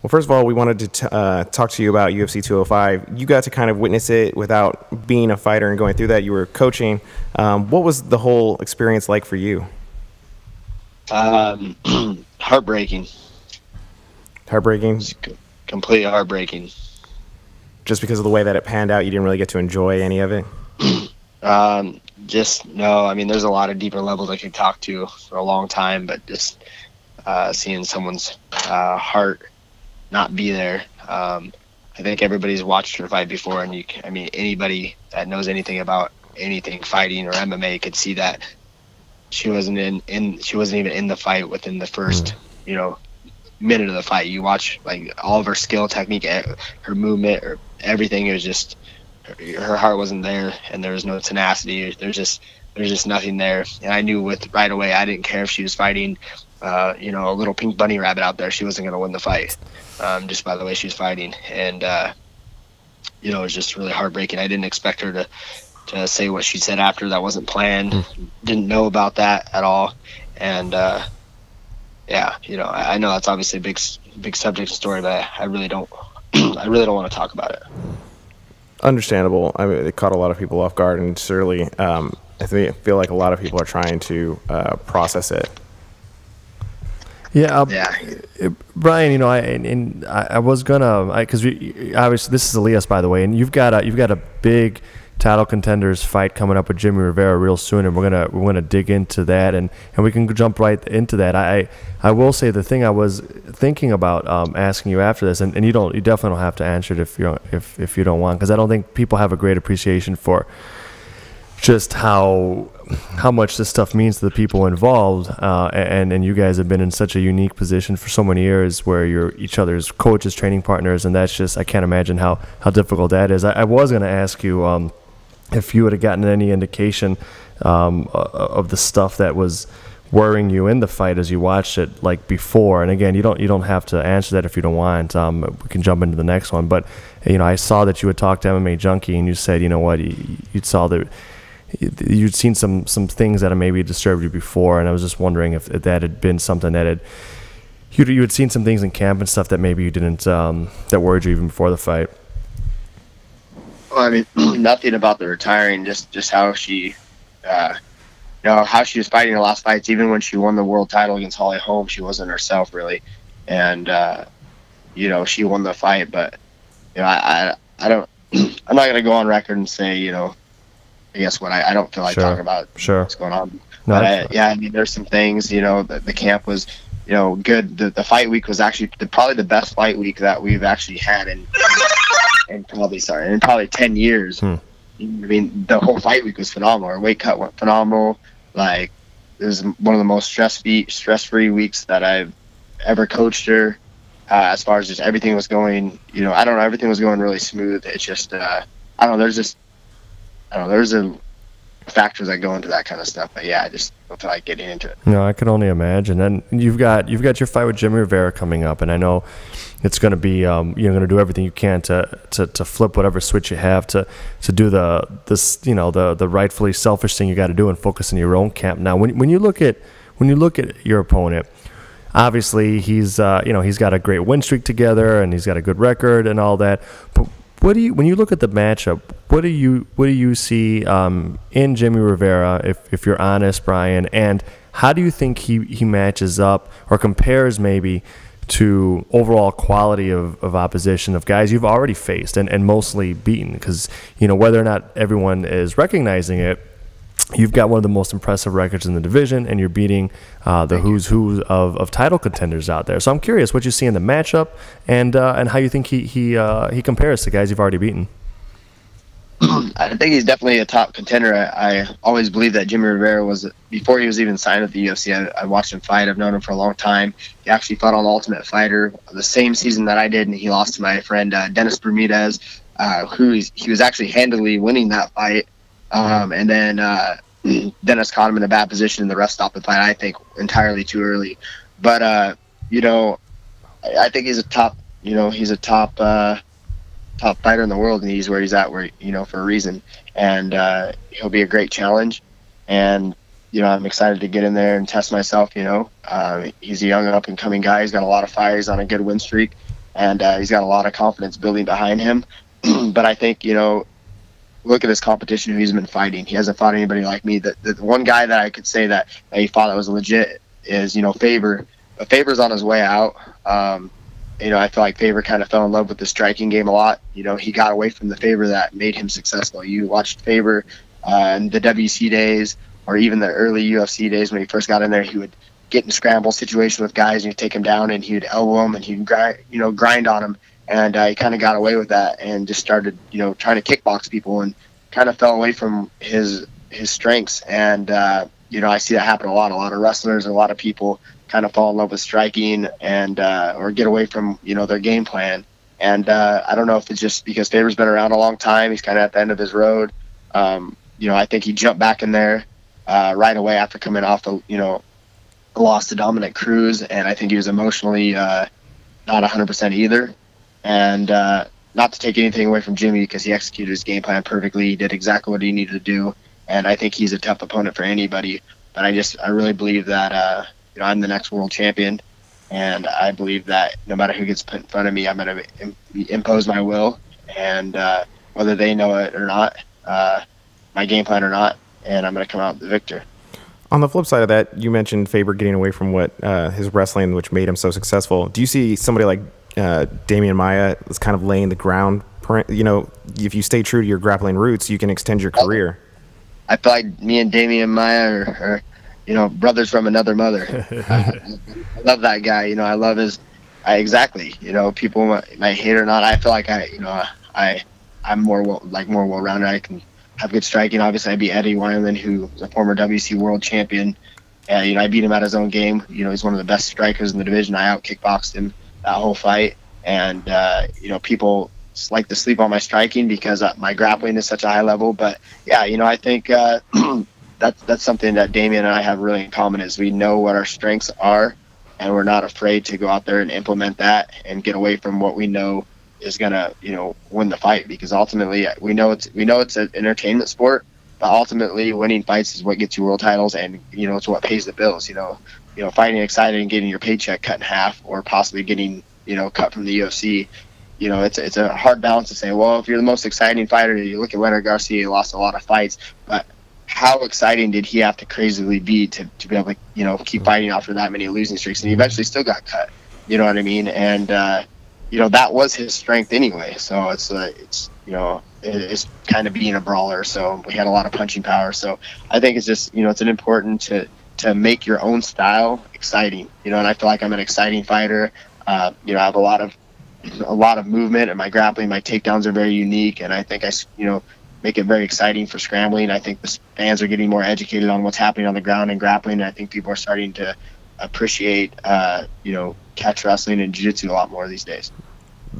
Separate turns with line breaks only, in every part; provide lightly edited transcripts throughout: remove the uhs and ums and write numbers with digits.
Well, first of all, we wanted to talk to you about UFC 205. You got to kind of witness it without being a fighter and going through that. You were coaching. What was the whole experience like for you?
Heartbreaking.
Heartbreaking?
Completely heartbreaking.
Just because of the way that it panned out, you didn't really get to enjoy any of it?
No. I mean, there's a lot of deeper levels I could talk to for a long time, but just seeing someone's heart not be there. I think everybody's watched her fight before, and anybody that knows anything about anything fighting or MMA could see that she wasn't even in the fight within the first minute of the fight. You watch like all of her skill, technique, her movement, or everything. It was just her heart wasn't there, and there was no tenacity. There's just nothing there. And I knew right away, I didn't care if she was fighting a little pink bunny rabbit out there. She wasn't going to win the fight just by the way she was fighting. And it was just really heartbreaking. I didn't expect her to say what she said after. That wasn't planned. Didn't know about that at all. And I know that's obviously a big subject story, but I really don't want to talk about it.
Understandable. I mean, it caught a lot of people off guard, and certainly I feel like a lot of people are trying to process it.
Yeah, Bryan. I was gonna, because obviously this is Elias, by the way, and you've got a big title contenders fight coming up with Jimmie Rivera real soon, and we're gonna dig into that, and we can jump right into that. I will say the thing I was thinking about asking you after this, and you definitely don't have to answer it if you don't want, because I don't think people have a great appreciation for just how much this stuff means to the people involved, and you guys have been in such a unique position for so many years where you're each other's coaches, training partners, and that's just, I can't imagine how difficult that is. I was going to ask you if you had gotten any indication of the stuff that was worrying you in the fight as you watched it, like before. And again, you don't have to answer that if you don't want. We can jump into the next one. But I saw that you had talked to MMA Junkie, and you said, you saw that you'd seen some things that had maybe disturbed you before, and I was just wondering if that had been something that you had seen some things in camp and stuff that maybe you didn't that worried you even before the fight.
Well, I mean, nothing about the retiring, just how she, how she was fighting the last fights. Even when she won the world title against Holly Holm, she wasn't herself really, and she won the fight. But I don't. I'm not gonna go on record and say I guess I don't feel like talking about what's going on. No, but there's some things. The camp was good. The fight week was actually probably the best fight week that we've actually had in probably 10 years. I mean, the whole fight week was phenomenal. Our weight cut went phenomenal. Like, it was one of the most stress-free weeks that I've ever coached her. As far as just everything was going, everything was going really smooth. It's just, there's factors that go into that kind of stuff. But yeah, I just don't feel like getting into it.
No, I can only imagine. And you've got your fight with Jimmie Rivera coming up, and I know it's going to be you're going to do everything you can to flip whatever switch you have to do the rightfully selfish thing you got to do and focus on your own camp. Now, when you look at your opponent, obviously he's got a great win streak together, and he's got a good record and all that. But when you look at the matchup, what do you see in Jimmie Rivera, if you're honest, Bryan, and how do you think he matches up or compares maybe to overall quality of opposition of guys you've already faced and mostly beaten? Because whether or not everyone is recognizing it, you've got one of the most impressive records in the division, and you're beating the who's who of title contenders out there. So I'm curious what you see in the matchup and how you think he compares to guys you've already beaten.
I think he's definitely a top contender. I always believed that Jimmie Rivera was, before he was even signed with the UFC, I watched him fight. I've known him for a long time. He actually fought on The Ultimate Fighter the same season that I did, and he lost to my friend Dennis Bermudez, who he was actually handily winning that fight. And then Dennis caught him in a bad position, and the ref stopped the fight, I think, entirely too early. But, I think he's a top fighter in the world, and he's where he's at, for a reason. And he'll be a great challenge. And, I'm excited to get in there and test myself. He's a young up-and-coming guy. He's got a lot of fire. He's on a good win streak. and he's got a lot of confidence building behind him. But I think, look at his competition who he's been fighting. He hasn't fought anybody like me. The one guy that I could say that he fought that was legit is, Faber. But Faber's on his way out. I feel like Faber kind of fell in love with the striking game a lot. He got away from the Faber that made him successful. You watched Faber in the WC days or even the early UFC days when he first got in there, he would get in scramble situation with guys and he'd take him down and he'd elbow him and he'd grind on him. And he kind of got away with that and just started, trying to kickbox people and kind of fell away from his strengths. And, I see that happen a lot. A lot of wrestlers, a lot of people kind of fall in love with striking and or get away from, their game plan. And I don't know if it's just because Faber's been around a long time. He's kind of at the end of his road. I think he jumped back in there right away after coming off the, loss to Dominick Cruz. And I think he was emotionally not 100% either. And not to take anything away from Jimmie because he executed his game plan perfectly. He did exactly what he needed to do. And I think he's a tough opponent for anybody. But I really believe that, I'm the next world champion. And I believe that no matter who gets put in front of me, I'm going to impose my will. And whether they know it or not, my game plan or not, and I'm going to come out the victor.
On the flip side of that, you mentioned Faber getting away from what his wrestling, which made him so successful. Do you see somebody like Damian Maia is kind of laying the ground? If you stay true to your grappling roots, you can extend your career.
I feel like me and Damian Maia are brothers from another mother. I love that guy. I love exactly. People might hate or not. I feel like I'm more well-rounded. I can have good striking. Obviously, I beat Eddie Wineland, who was a former WC world champion. And, I beat him at his own game. He's one of the best strikers in the division. I out-kickboxed him that whole fight. And, people like to sleep on my striking because my grappling is such a high level. But, yeah, I think that's something that Damian and I have really in common is we know what our strengths are, and we're not afraid to go out there and implement that and get away from what we know is gonna win the fight, because ultimately we know it's an entertainment sport, but ultimately winning fights is what gets you world titles, and it's what pays the bills. Fighting excited and getting your paycheck cut in half or possibly getting cut from the UFC. It's a hard balance to say, well, if you're the most exciting fighter, you look at Leonard Garcia, he lost a lot of fights, but how exciting did he have to crazily be to be able to keep fighting after that many losing streaks, and he eventually still got cut. You know what I mean? And that was his strength anyway. So it's kind of being a brawler. So we had a lot of punching power. So I think it's just, it's an important to make your own style exciting, and I feel like I'm an exciting fighter. I have a lot of movement, and my grappling, my takedowns are very unique. And I think make it very exciting for scrambling. I think the fans are getting more educated on what's happening on the ground and grappling. And I think people are starting to appreciate, catch wrestling and jiu-jitsu a lot more these days.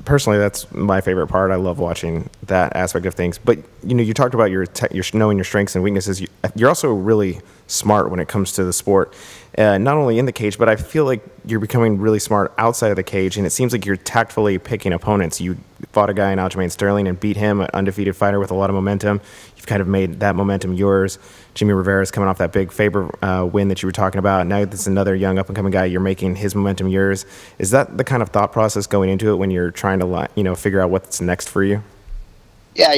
Personally, that's my favorite part. I love watching that aspect of things. But you talked about your knowing your strengths and weaknesses. You're also really smart when it comes to the sport, not only in the cage, but I feel like you're becoming really smart outside of the cage. And it seems like you're tactfully picking opponents. You fought a guy in Aljamain Sterling and beat him, an undefeated fighter with a lot of momentum. You've kind of made that momentum yours. Jimmie Rivera is coming off that big Faber win that you were talking about. Now there's another young up-and-coming guy. You're making his momentum yours. Is that the kind of thought process going into it when you're trying to, figure out what's next for you?
Yeah,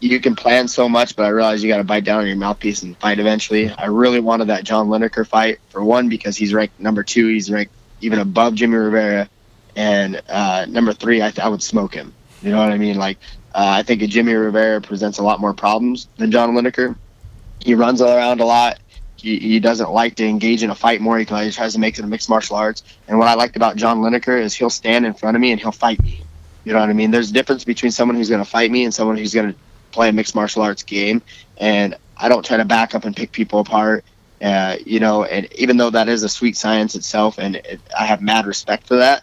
you can plan so much, but I realize you got to bite down on your mouthpiece and fight eventually. I really wanted that John Lineker fight, for one, because he's ranked number 2. He's ranked even above Jimmie Rivera. And number 3, I would smoke him. You know what I mean? I think Jimmie Rivera presents a lot more problems than John Lineker. He runs around a lot. He doesn't like to engage in a fight more. He tries to make it a mixed martial arts. And what I liked about John Lineker is he'll stand in front of me and he'll fight me. You know what I mean? There's a difference between someone who's going to fight me and someone who's going to play a mixed martial arts game. And I don't try to back up and pick people apart. And even though that is a sweet science itself, and I have mad respect for that,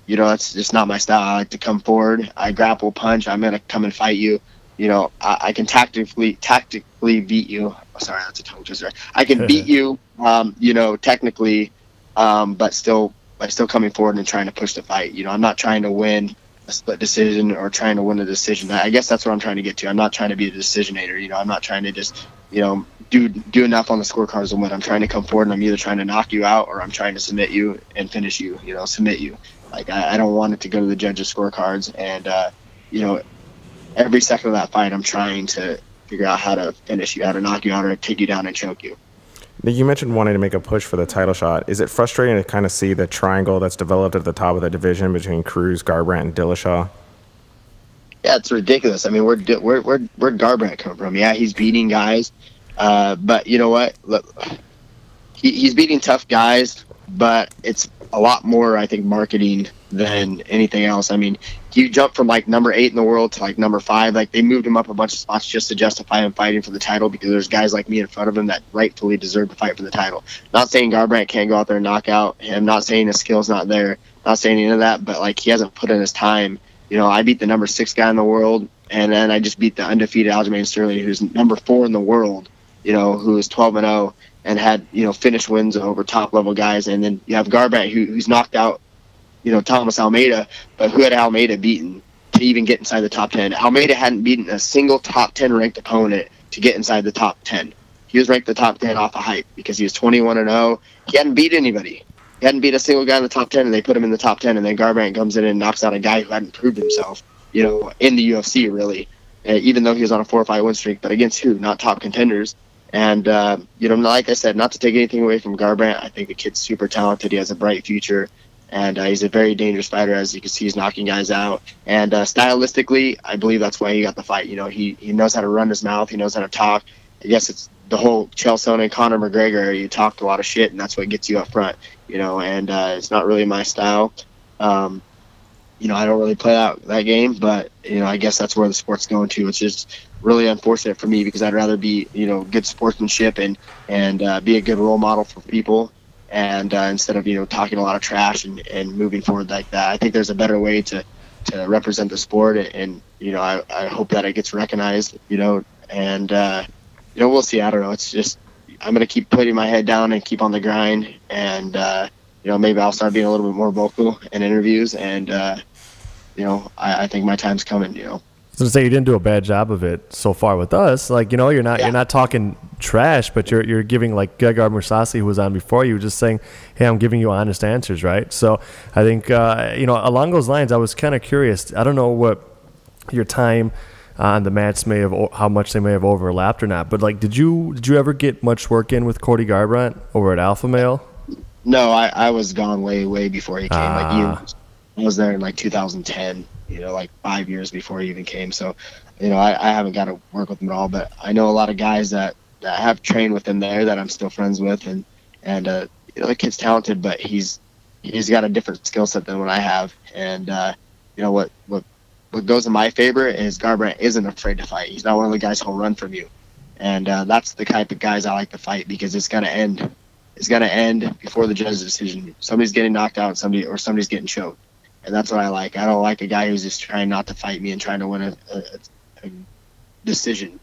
that's just not my style. I like to come forward. I grapple, punch. I'm going to come and fight you. I can tactically beat you. Oh, sorry, that's a tongue twister. I can beat you, technically, but still coming forward and trying to push the fight. I'm not trying to win a split decision or trying to win a decision. I guess that's what I'm trying to get to. I'm not trying to be a decisionator. I'm not trying to just do enough on the scorecards and win. I'm trying to come forward and I'm either trying to knock you out or I'm trying to submit you and finish you, submit you. Like, I don't want it to go to the judges' scorecards. And, every second of that fight, I'm trying to figure out how to finish you, how to knock you out or take you down and choke you.
You mentioned wanting to make a push for the title shot. Is it frustrating to kind of see the triangle that's developed at the top of the division between Cruz, Garbrandt, and Dillashaw?
Yeah, it's ridiculous. I mean, where'd Garbrandt come from? Yeah, he's beating guys, but you know what? Look, he's beating tough guys, but it's a lot more, I think, marketing than anything else. I mean, he jumped from like number 8 in the world to like number 5. Like, they moved him up a bunch of spots just to justify him fighting for the title because there's guys like me in front of him that rightfully deserve to fight for the title. Not saying Garbrandt can't go out there and knock out him. Not saying his skill's not there. Not saying any of that. But like, he hasn't put in his time. I beat the number 6 guy in the world, and then I just beat the undefeated Aljamain Sterling, who's number 4 in the world. Who is 12-0 and had finish wins over top level guys. And then you have Garbrandt who's knocked out Thomas Almeida, but who had Almeida beaten to even get inside the top 10? Almeida hadn't beaten a single top 10 ranked opponent to get inside the top 10. He was ranked the top 10 off of hype because he was 21-0. He hadn't beat anybody. He hadn't beat a single guy in the top 10, and they put him in the top 10, and then Garbrandt comes in and knocks out a guy who hadn't proved himself, in the UFC, really, even though he was on a 4 or 5 win streak, but against who? Not top contenders. And, like I said, not to take anything away from Garbrandt, I think the kid's super talented. He has a bright future. And he's a very dangerous fighter, as you can see. He's knocking guys out. And stylistically, I believe that's why he got the fight. He knows how to run his mouth. He knows how to talk. I guess it's the whole Chael Sonnen and Conor McGregor. You talk a lot of shit, and that's what gets you up front. And it's not really my style. I don't really play that game, but, I guess that's where the sport's going to. It's just really unfortunate for me because I'd rather be, good sportsmanship and be a good role model for people. And instead of talking a lot of trash and moving forward like that, I think there's a better way to represent the sport. And I hope that it gets recognized. And we'll see. I don't know. It's just I'm gonna keep putting my head down and keep on the grind. And maybe I'll start being a little bit more vocal in interviews. And I think my time's coming.
So to say you didn't do a bad job of it so far with us, like you're not talking trash, but you're giving, like Gegard Mousasi, who was on before you, just saying, hey, I'm giving you honest answers, right? So I think along those lines, I was kind of curious. I don't know what your time on the mats how much they may have overlapped or not, but like, did you ever get much work in with Cody Garbrandt over at Alpha Male?
No, I was gone way before he came. I was there in like 2010. Like 5 years before he even came. So, I haven't got to work with him at all, but I know a lot of guys that have trained with him there that I'm still friends with. And the kid's talented, but he's got a different skill set than what I have. And, what goes in my favor is Garbrandt isn't afraid to fight. He's not one of the guys who'll run from you. And that's the type of guys I like to fight because it's going to end. It's going to end before the judge's decision. Somebody's getting knocked out, somebody's getting choked. And that's what I like. I don't like a guy who's just trying not to fight me and trying to win a decision.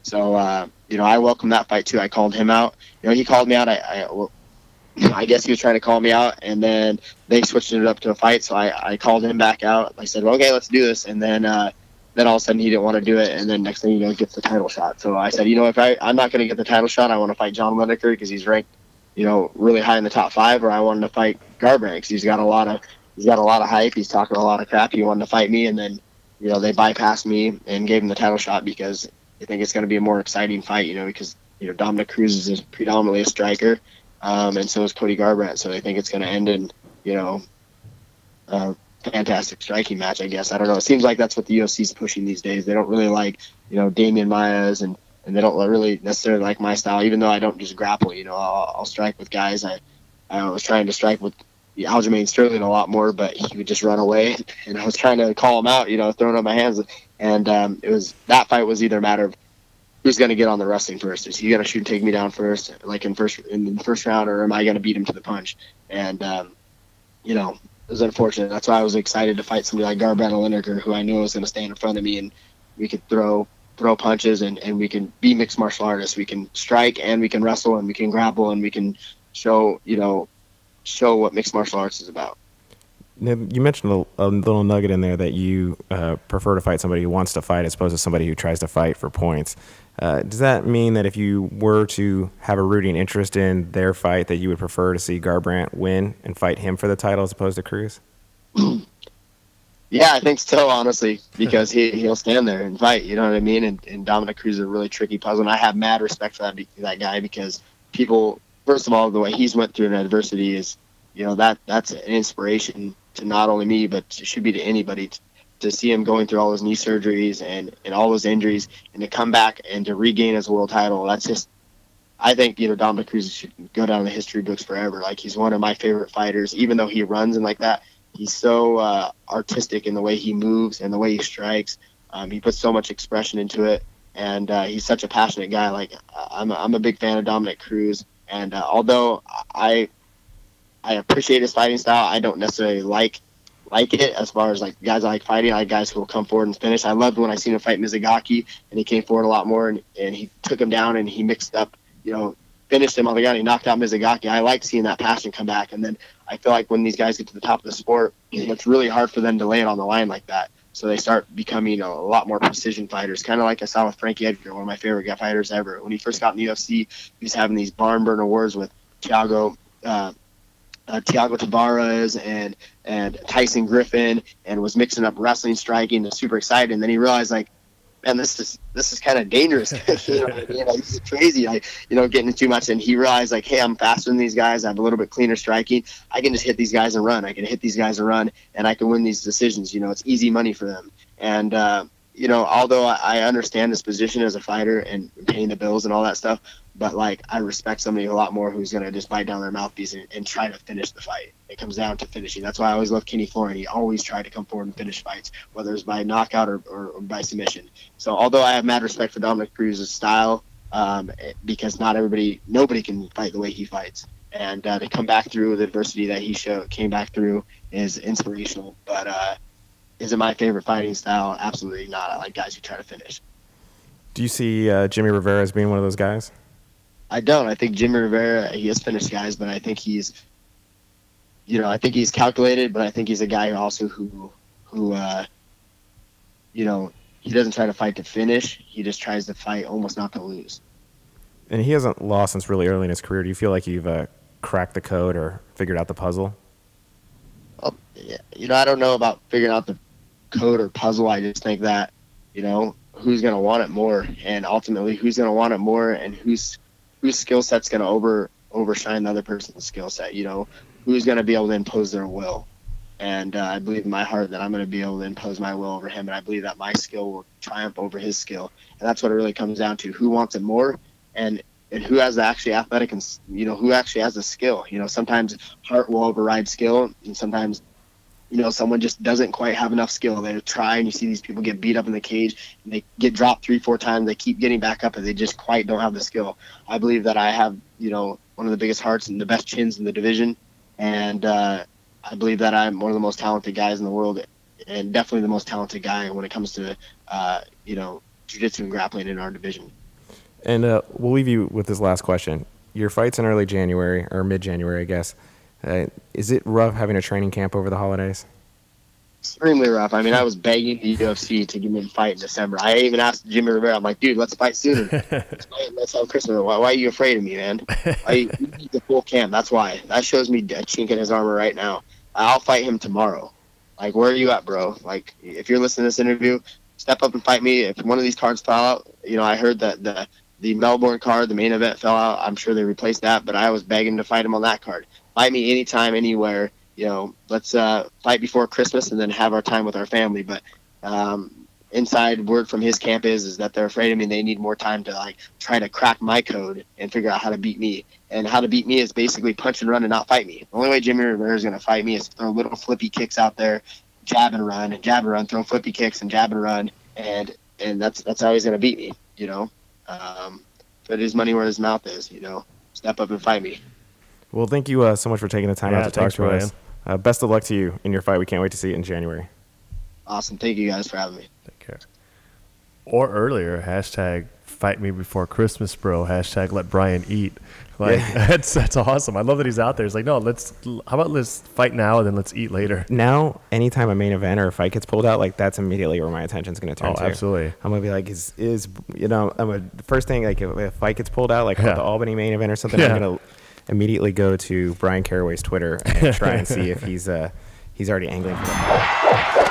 So, I welcome that fight too. I called him out. He called me out. I guess he was trying to call me out, and then they switched it up to a fight. So I called him back out. I said, well, okay, let's do this. And then all of a sudden he didn't want to do it. And then next thing you know, he gets the title shot. So I said, if I'm not going to get the title shot, I want to fight John Lineker because he's ranked, really high in the top 5, or I wanted to fight Garbrandt because he's got a lot of hype. He's talking a lot of crap. He wanted to fight me, and then, they bypassed me and gave him the title shot because they think it's going to be a more exciting fight, because, Dominick Cruz is predominantly a striker, and so is Cody Garbrandt. So they think it's going to end in, a fantastic striking match, I guess. I don't know. It seems like that's what the UFC is pushing these days. They don't really like, Damian Maia's, and they don't really necessarily like my style, even though I don't just grapple. I'll strike with guys. I was trying to strike with Aljamain Sterling a lot more, but he would just run away, and I was trying to call him out, throwing up my hands, and that fight was either a matter of who's going to get on the wrestling first. Is he going to shoot and take me down first, like in the first round, or am I going to beat him to the punch? And it was unfortunate. That's why I was excited to fight somebody like Garbrandt or Lineker, who I knew was going to stand in front of me, and we could throw punches, and we can be mixed martial artists. We can strike, and we can wrestle, and we can grapple, and we can show what mixed martial arts is about.
Now, you mentioned a little nugget in there that you prefer to fight somebody who wants to fight as opposed to somebody who tries to fight for points. Does that mean that if you were to have a rooting interest in their fight, that you would prefer to see Garbrandt win and fight him for the title as opposed to Cruz?
Yeah, I think so, honestly, because he'll stand there and fight. You know what I mean? And Dominick Cruz is a really tricky puzzle, and I have mad respect for that guy because people, first of all, the way he's went through an adversity is, that's an inspiration to not only me, but it should be to anybody to see him going through all those knee surgeries and all those injuries and to come back and to regain his world title. That's just, I think, Dominick Cruz should go down in the history books forever. Like, he's one of my favorite fighters, even though he runs and like that. He's so artistic in the way he moves and the way he strikes. He puts so much expression into it, and he's such a passionate guy. Like, I'm a big fan of Dominick Cruz, and although I appreciate his fighting style, I don't necessarily like it as far as like guys I like fighting. I like guys who will come forward and finish. I loved when I seen him fight Mizugaki, and he came forward a lot more, and he took him down and he mixed up, finished him on the ground. He knocked out Mizugaki. I like seeing that passion come back, and then I feel like when these guys get to the top of the sport, it's really hard for them to lay it on the line like that. So they start becoming a lot more precision fighters, kind of like I saw with Frankie Edgar, one of my favorite fighters ever. When he first got in the UFC, he was having these barn burner wars with Thiago Tavares and Tyson Griffin, and was mixing up wrestling, striking, and super excited. And then he realized, like, man, this is kind of dangerous. This is crazy. Getting too much. And he realized, like, hey, I'm faster than these guys. I have a little bit cleaner striking. I can just hit these guys and run. And I can win these decisions. It's easy money for them. And although I understand his position as a fighter and paying the bills and all that stuff, but like, I respect somebody a lot more who's gonna just bite down their mouthpiece and try to finish the fight. It comes down to finishing. That's why I always love Kenny Florian. He always tried to come forward and finish fights, whether it's by knockout or by submission. So although I have mad respect for Dominick Cruz's style, because nobody can fight the way he fights, and to come back through the adversity that he came back through is inspirational. But is it my favorite fighting style? Absolutely not. I like guys who try to finish.
Do you see Jimmie Rivera as being one of those guys?
I don't. I think Jimmie Rivera, he has finished guys, but I think he's calculated, but I think he's a guy who he doesn't try to fight to finish. He just tries to fight almost not to lose.
And he hasn't lost since really early in his career. Do you feel like you've cracked the code or figured out the puzzle?
Well, yeah, I don't know about figuring out the code or puzzle. I just think that, who's going to want it more, and ultimately who's going to want it more, and whose skill set's going to overshine the other person's skill set. Who's going to be able to impose their will. And I believe in my heart that I'm going to be able to impose my will over him, and I believe that my skill will triumph over his skill. And that's what it really comes down to: who wants it more, and who has the actually athletic, and who actually has the skill. Sometimes heart will override skill, and sometimes someone just doesn't quite have enough skill. They try, and you see these people get beat up in the cage, and they get dropped 3-4 times. They keep getting back up, and they just quite don't have the skill. I believe that I have, one of the biggest hearts and the best chins in the division, and I believe that I'm one of the most talented guys in the world, and definitely the most talented guy when it comes to, jiu-jitsu and grappling in our division.
And we'll leave you with this last question. Your fight's in early January, or mid-January, I guess. Is it rough having a training camp over the holidays?
Extremely rough. I mean, I was begging the UFC to give me a fight in December. I even asked Jimmie Rivera, I'm like, dude, let's fight sooner. Let's have Christmas. Why are you afraid of me, man? You need the full camp. That's why. That shows me a chink in his armor right now. I'll fight him tomorrow. Like, where are you at, bro? Like, if you're listening to this interview, step up and fight me. If one of these cards fell out, I heard that the Melbourne card, the main event, fell out. I'm sure they replaced that, but I was begging to fight him on that card. Fight me anytime, anywhere. Let's fight before Christmas and then have our time with our family. But inside word from his camp is that they're afraid of me. They need more time to try to crack my code and figure out how to beat me. And how to beat me is basically punch and run and not fight me. The only way Jimmie Rivera is going to fight me is to throw little flippy kicks out there, jab and run, throw flippy kicks and jab and run, and that's how he's going to beat me. Put his money where his mouth is. Step up and fight me.
Well, thank you so much for taking the time out to talk to us. Best of luck to you in your fight. We can't wait to see it in January.
Awesome. Thank you guys for having me.
Take care. Or earlier, fight me before Christmas, bro. Hashtag let Bryan eat. Like, that's awesome. I love that he's out there. He's like, no, how about let's fight now and then let's eat later.
Now, anytime a main event or a fight gets pulled out, like that's immediately where my attention's going to turn to.
Absolutely.
I'm going to be like, the first thing, like if a fight gets pulled out, like the Albany main event or something, I'm going to immediately go to Bryan Caraway's Twitter and try and see if he's already angling for that.